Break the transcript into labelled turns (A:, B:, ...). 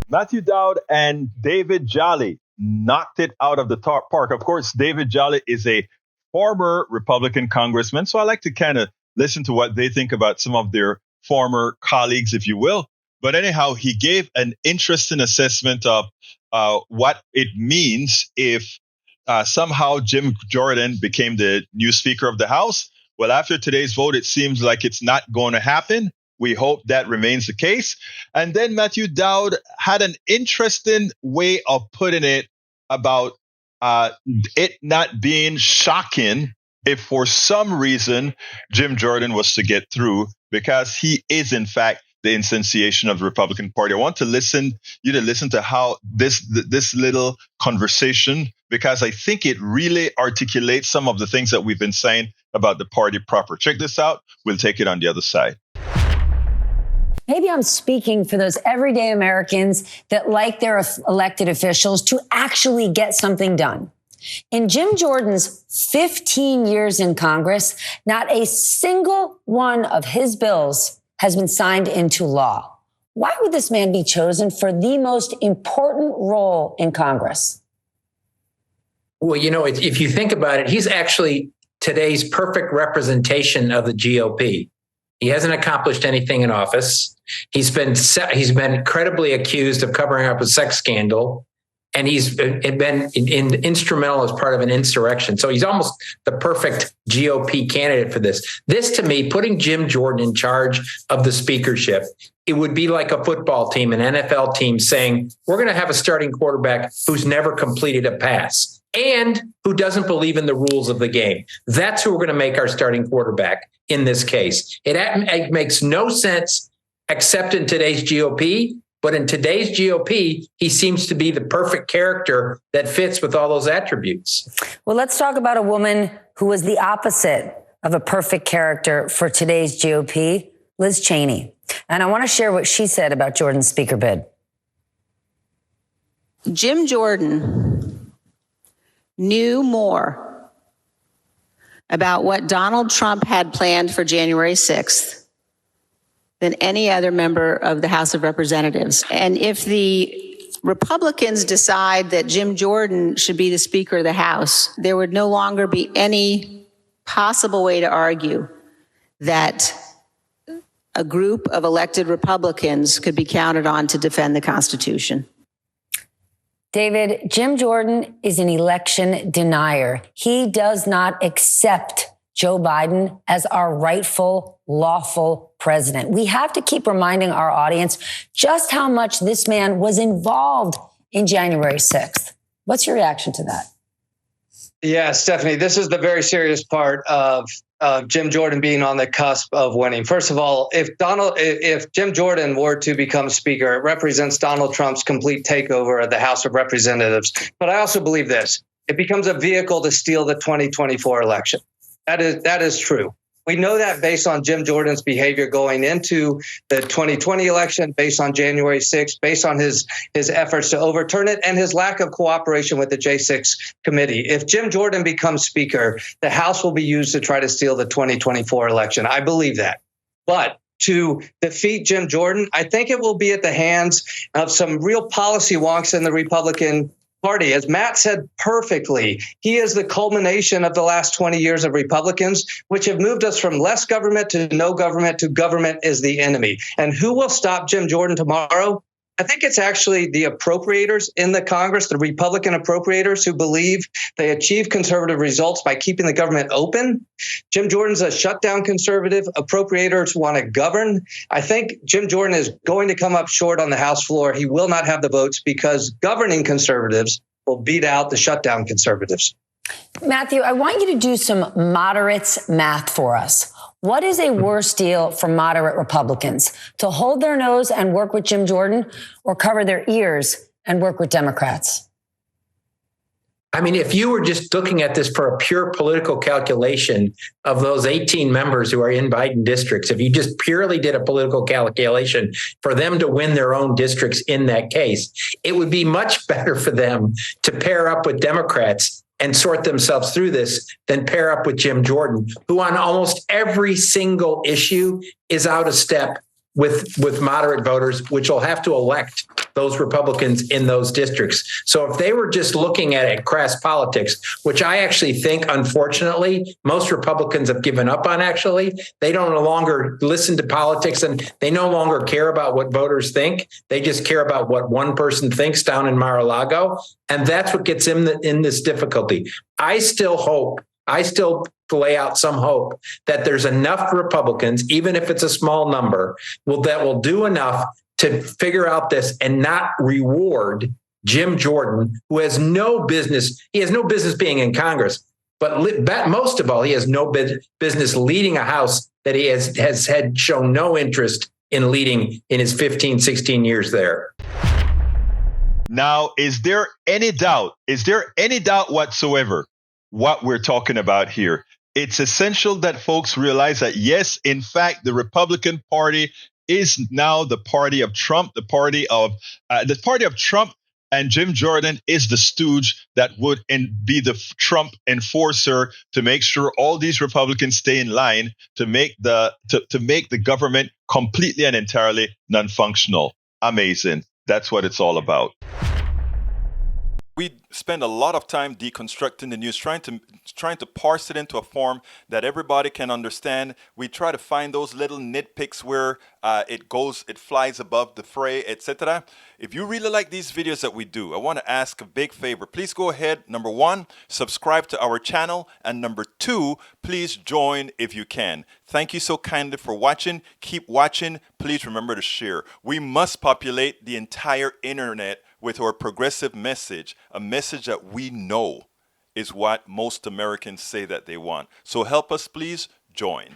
A: Matthew Dowd and David Jolly knocked it out of the park. Of course, David Jolly is a former Republican congressman, so I like to kind of listen to what they think about some of their former colleagues, if you will. But anyhow, he gave an interesting assessment of what it means if somehow Jim Jordan became the new Speaker of the House. Well, after today's vote, it seems like it's not going to happen. We hope that remains the case. And then Matthew Dowd had an interesting way of putting it about it not being shocking if for some reason Jim Jordan was to get through, because he is, in fact, the instantiation of the Republican Party. I want to listen to how this little conversation, because I think it really articulates some of the things that we've been saying about the party proper. Check this out. We'll take it on the other side.
B: Maybe I'm speaking for those everyday Americans that like their elected officials to actually get something done. In Jim Jordan's 15 years in Congress, not a single one of his bills has been signed into law. Why would this man be chosen for the most important role in Congress?
C: Well, if you think about it, he's actually today's perfect representation of the GOP. He hasn't accomplished anything in office. He's been credibly accused of covering up a sex scandal, and he's been instrumental as part of an insurrection. So he's almost the perfect GOP candidate for this. This, to me, putting Jim Jordan in charge of the speakership, it would be like a football team, an NFL team saying, we're going to have a starting quarterback who's never completed a pass and who doesn't believe in the rules of the game. That's who we're going to make our starting quarterback in this case. It makes no sense except in today's GOP. But in today's GOP, he seems to be the perfect character that fits with all those attributes.
B: Well, let's talk about a woman who was the opposite of a perfect character for today's GOP, Liz Cheney. And I want to share what she said about Jordan's speaker bid.
D: Jim Jordan knew more about what Donald Trump had planned for January 6th than any other member of the House of Representatives. And if the Republicans decide that Jim Jordan should be the Speaker of the House, there would no longer be any possible way to argue that a group of elected Republicans could be counted on to defend the Constitution.
B: David, Jim Jordan is an election denier. He does not accept Joe Biden as our rightful, lawful president. We have to keep reminding our audience just how much this man was involved in January 6th. What's your reaction to that?
E: Yeah, Stephanie, this is the very serious part of Jim Jordan being on the cusp of winning. First of all, if Jim Jordan were to become Speaker, it represents Donald Trump's complete takeover of the House of Representatives. But I also believe this: it becomes a vehicle to steal the 2024 election. That is true. We know that based on Jim Jordan's behavior going into the 2020 election, based on January 6th, based on his efforts to overturn it, and his lack of cooperation with the J6 committee. If Jim Jordan becomes Speaker, the House will be used to try to steal the 2024 election. I believe that. But to defeat Jim Jordan, I think it will be at the hands of some real policy wonks in the Republican Party. As Matt said perfectly, he is the culmination of the last 20 years of Republicans, which have moved us from less government to no government to government is the enemy. And who will stop Jim Jordan tomorrow? I think it's actually the appropriators in the Congress, the Republican appropriators who believe they achieve conservative results by keeping the government open. Jim Jordan's a shutdown conservative. Appropriators want to govern. I think Jim Jordan is going to come up short on the House floor. He will not have the votes because governing conservatives will beat out the shutdown conservatives.
B: Matthew, I want you to do some moderates math for us. What is a worse deal for moderate Republicans? To hold their nose and work with Jim Jordan, or cover their ears and work with Democrats?
C: I mean, if you were just looking at this for a pure political calculation of those 18 members who are in Biden districts, if you just purely did a political calculation for them to win their own districts in that case, it would be much better for them to pair up with Democrats and sort themselves through this than pair up with Jim Jordan, who on almost every single issue is out of step with moderate voters, which will have to elect those Republicans in those districts. So if they were just looking at it crass politics, which I actually think, unfortunately, most Republicans have given up on, actually, they don't no longer listen to politics and they no longer care about what voters think. They just care about what one person thinks down in Mar-a-Lago. And that's what gets him in this difficulty. I still lay out some hope that there's enough Republicans, even if it's a small number, that will do enough to figure out this and not reward Jim Jordan, who has no business. He has no business being in Congress, but most of all, he has no business leading a House that he has had shown no interest in leading in his 15, 16 years there.
A: Now, is there any doubt whatsoever what we're talking about here? It's essential that folks realize that, yes, in fact, the Republican Party is now the party of Trump. The party of Trump and Jim Jordan is the stooge that would be the Trump enforcer to make sure all these Republicans stay in line to make the government completely and entirely non-functional. Amazing. That's what it's all about.
F: We spend a lot of time deconstructing the news, trying to parse it into a form that everybody can understand. We try to find those little nitpicks where it flies above the fray, etc. If you really like these videos that we do, I want to ask a big favor. Please go ahead. Number one, subscribe to our channel. And number two, please join if you can. Thank you so kindly for watching. Keep watching. Please remember to share. We must populate the entire internet with our progressive message, a message that we know is what most Americans say that they want. So help us, please join.